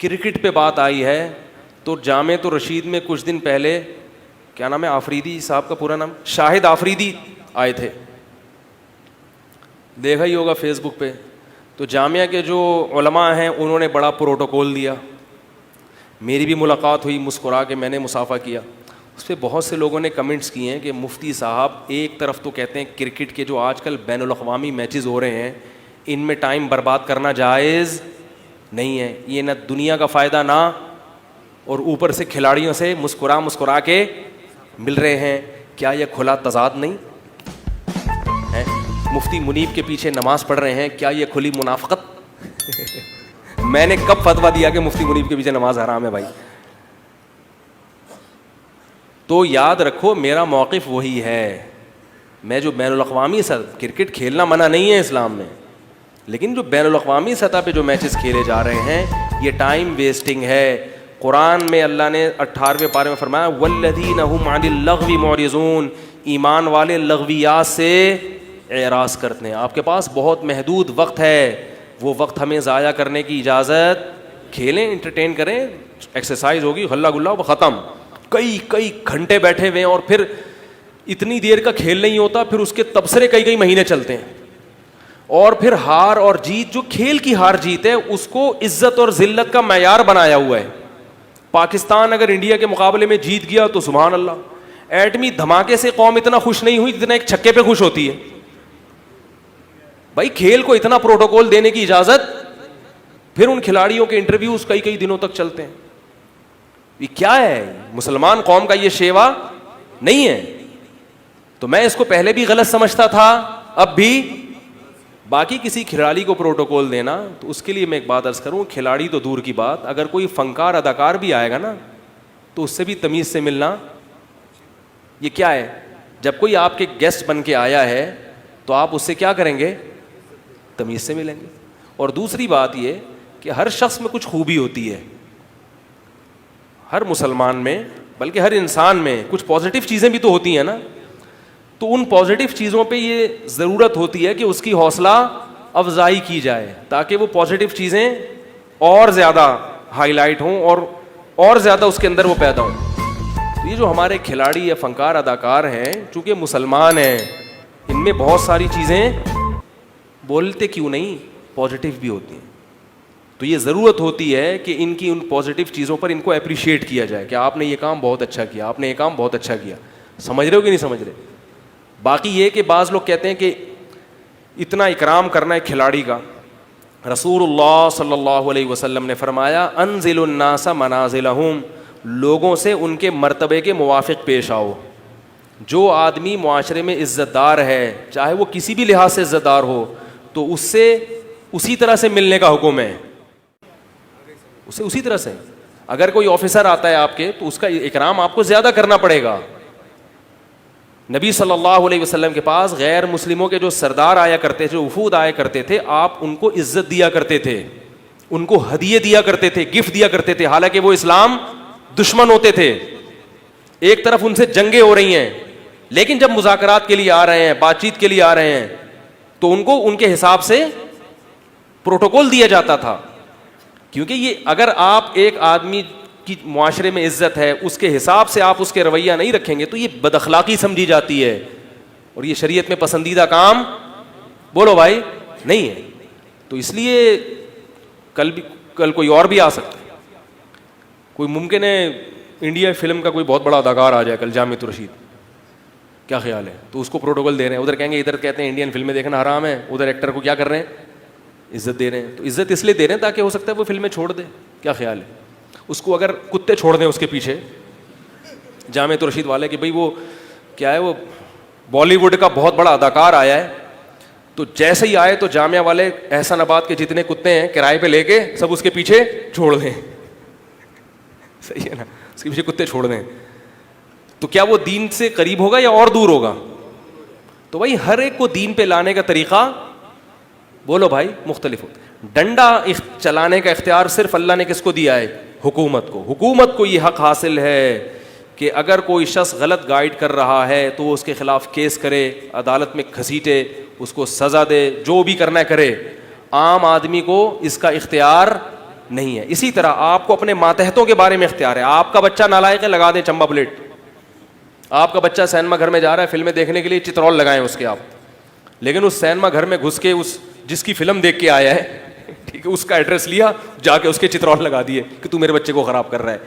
Cricket پہ بات آئی ہے تو جامعۃ الرشید میں کچھ دن پہلے, کیا نام ہے آفریدی صاحب کا پورا نام, شاہد آفریدی آئے تھے, دیکھا ہی ہوگا فیس بک پہ. تو جامعہ کے جو علماء ہیں انہوں نے بڑا پروٹوکول دیا, میری بھی ملاقات ہوئی, مسکرا کے میں نے مصافحہ کیا. اس پہ بہت سے لوگوں نے کمنٹس کیے ہیں کہ مفتی صاحب ایک طرف تو کہتے ہیں کرکٹ کے جو آج کل بین الاقوامی میچز ہو رہے ہیں ان میں ٹائم برباد کرنا جائز نہیں ہے, یہ نہ دنیا کا فائدہ نہ, اور اوپر سے کھلاڑیوں سے مسکرا کے مل رہے ہیں, کیا یہ کھلا تضاد نہیں ہے؟ مفتی منیب کے پیچھے نماز پڑھ رہے ہیں, کیا یہ کھلی منافقت؟ میں نے کب فتویٰ دیا کہ مفتی منیب کے پیچھے نماز حرام ہے بھائی؟ تو یاد رکھو میرا موقف وہی ہے. میں جو بین الاقوامی کرکٹ کھیلنا منع نہیں ہے اسلام میں, لیکن جو بین الاقوامی سطح پہ جو میچز کھیلے جا رہے ہیں یہ ٹائم ویسٹنگ ہے. قرآن میں اللہ نے 18ویں پارے میں فرمایا والذین هم عن اللغو معرضون, ایمان والے لغویات سے اعراض کرتے ہیں. آپ کے پاس بہت محدود وقت ہے, وہ وقت ہمیں ضائع کرنے کی اجازت, کھیلیں, انٹرٹین کریں, ایکسرسائز ہوگی, ہلا گلا وہ ختم. کئی گھنٹے بیٹھے ہوئے ہیں اور پھر اتنی دیر کا کھیل نہیں ہوتا, پھر اس کے تبصرے کئی مہینے چلتے ہیں, اور پھر ہار اور جیت, جو کھیل کی ہار جیت ہے اس کو عزت اور ذلت کا معیار بنایا ہوا ہے. پاکستان اگر انڈیا کے مقابلے میں جیت گیا تو سبحان اللہ, ایٹمی دھماکے سے قوم اتنا خوش نہیں ہوئی جتنا ایک چھکے پہ خوش ہوتی ہے. بھائی کھیل کو اتنا پروٹوکول دینے کی اجازت, پھر ان کھلاڑیوں کے انٹرویوز کئی دنوں تک چلتے ہیں. یہ کیا ہے؟ مسلمان قوم کا یہ شیوا نہیں ہے. تو میں اس کو پہلے بھی غلط سمجھتا تھا, اب بھی. باقی کسی کھلاڑی کو پروٹوکول دینا, تو اس کے لیے میں ایک بات عرض کروں, کھلاڑی تو دور کی بات, اگر کوئی فنکار اداکار بھی آئے گا نا تو اس سے بھی تمیز سے ملنا. یہ کیا ہے؟ جب کوئی آپ کے گیسٹ بن کے آیا ہے تو آپ اس سے کیا کریں گے؟ تمیز سے ملیں گے. اور دوسری بات یہ کہ ہر شخص میں کچھ خوبی ہوتی ہے, ہر مسلمان میں, بلکہ ہر انسان میں کچھ پازیٹیو چیزیں بھی تو ہوتی ہیں نا. تو ان پازیٹیو چیزوں پہ یہ ضرورت ہوتی ہے کہ اس کی حوصلہ افزائی کی جائے, تاکہ وہ پازیٹیو چیزیں اور زیادہ ہائی لائٹ ہوں اور زیادہ اس کے اندر وہ پیدا ہوں. تو یہ جو ہمارے کھلاڑی یا فنکار اداکار ہیں, چونکہ مسلمان ہیں, ان میں بہت ساری چیزیں بولتے کیوں نہیں پازیٹیو بھی ہوتی ہیں. تو یہ ضرورت ہوتی ہے کہ ان کی ان پازیٹیو چیزوں پر ان کو اپریشیٹ کیا جائے کہ آپ نے یہ کام بہت اچھا کیا, آپ نے یہ کام بہت اچھا کیا. سمجھ رہے ہو کہ نہیں سمجھ رہے؟ باقی یہ کہ بعض لوگ کہتے ہیں کہ اتنا اکرام کرنا ہے کھلاڑی کا. رسول اللہ صلی اللہ علیہ وسلم نے فرمایا انزل الناس منازلہم, لوگوں سے ان کے مرتبے کے موافق پیش آؤ. جو آدمی معاشرے میں عزت دار ہے, چاہے وہ کسی بھی لحاظ سے عزت دار ہو, تو اس سے اسی طرح سے ملنے کا حکم ہے, اسے اسی طرح سے. اگر کوئی آفیسر آتا ہے آپ کے تو اس کا اکرام آپ کو زیادہ کرنا پڑے گا. نبی صلی اللہ علیہ وسلم کے پاس غیر مسلموں کے جو سردار آیا کرتے تھے, جو وفود آیا کرتے تھے, آپ ان کو عزت دیا کرتے تھے, ان کو ہدیے دیا کرتے تھے, گفٹ دیا کرتے تھے, حالانکہ وہ اسلام دشمن ہوتے تھے. ایک طرف ان سے جنگیں ہو رہی ہیں, لیکن جب مذاکرات کے لیے آ رہے ہیں, بات چیت کے لیے آ رہے ہیں, تو ان کو ان کے حساب سے پروٹوکول دیا جاتا تھا. کیونکہ یہ اگر آپ ایک آدمی کی معاشرے میں عزت ہے, اس کے حساب سے آپ اس کے رویہ نہیں رکھیں گے تو یہ بد اخلاقی سمجھی جاتی ہے, اور یہ شریعت میں پسندیدہ کام بولو بھائی نہیں ہے. تو اس لیے کل کوئی اور بھی آ سکتا ہے. کوئی ممکن ہے انڈیا فلم کا کوئی بہت بڑا اداکار آ جائے کل جامعۃ الرشید, کیا خیال ہے؟ تو اس کو پروٹوکول دے رہے ہیں, ادھر کہیں گے, ادھر کہتے ہیں انڈین فلمیں دیکھنا حرام ہے, ادھر ایکٹر کو کیا کر رہے ہیں؟ عزت دے رہے ہیں. تو عزت اس لیے دے رہے ہیں تاکہ ہو سکتا ہے وہ فلمیں چھوڑ دے. کیا خیال ہے؟ اس کو اگر کتے چھوڑ دیں اس کے پیچھے جامعۃ الرشید والے کہ بھائی وہ کیا ہے, وہ بالی ووڈ کا بہت بڑا اداکار آیا ہے, تو جیسے ہی آئے تو جامعہ والے احسان آباد کے جتنے کتے ہیں کرائے پہ لے کے سب اس کے پیچھے چھوڑ دیں. صحیح ہے نا, اس کے پیچھے کتے چھوڑ دیں. تو کیا وہ دین سے قریب ہوگا یا اور دور ہوگا؟ تو بھائی ہر ایک کو دین پہ لانے کا طریقہ بولو بھائی مختلف ہوتا ہے. ڈنڈا چلانے کا اختیار صرف اللہ نے کس کو دیا ہے؟ حکومت کو. حکومت کو یہ حق حاصل ہے کہ اگر کوئی شخص غلط گائیڈ کر رہا ہے تو وہ اس کے خلاف کیس کرے, عدالت میں گھسیٹے, اس کو سزا دے, جو بھی کرنا ہے کرے. عام آدمی کو اس کا اختیار نہیں ہے. اسی طرح آپ کو اپنے ماتحتوں کے بارے میں اختیار ہے. آپ کا بچہ نالائق ہے, لگا دیں چمبا بلیٹ. آپ کا بچہ سینما گھر میں جا رہا ہے فلمیں دیکھنے کے لیے, چترول لگائیں اس کے آپ. لیکن اس سینما گھر میں گھس کے اس جس کی فلم دیکھ کے آیا ہے, ٹھیک ہے, اس کا ایڈریس لیا, جا کے اس کے چترول لگا دیے کہ تو میرے بچے کو خراب کر رہا ہے.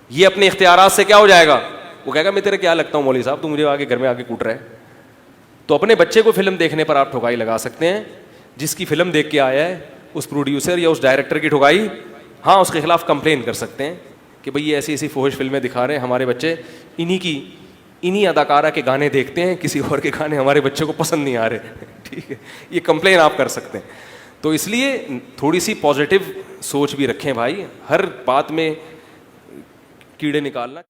یہ اپنے اختیارات سے کیا ہو جائے گا, وہ کہے گا میں تیرے کیا لگتا ہوں مولوی صاحب, تو مجھے آگے گھر میں آگے کوٹ رہا ہے. تو اپنے بچے کو فلم دیکھنے پر آپ ٹھکائی لگا سکتے ہیں. جس کی فلم دیکھ کے آیا ہے اس پروڈیوسر یا اس ڈائریکٹر کی ٹھکائی, ہاں اس کے خلاف کمپلین کر سکتے ہیں کہ بھئی یہ ایسی ایسی فحش فلمیں دکھا رہے ہیں, ہمارے بچے انہی اداکارہ کے گانے دیکھتے ہیں, کسی اور کے گانے ہمارے بچے کو پسند نہیں آ رہے. ٹھیک ہے, یہ کمپلین آپ کر سکتے ہیں. تو اس لیے تھوڑی سی پازیٹیو سوچ بھی رکھیں بھائی, ہر بات میں کیڑے نکالنا.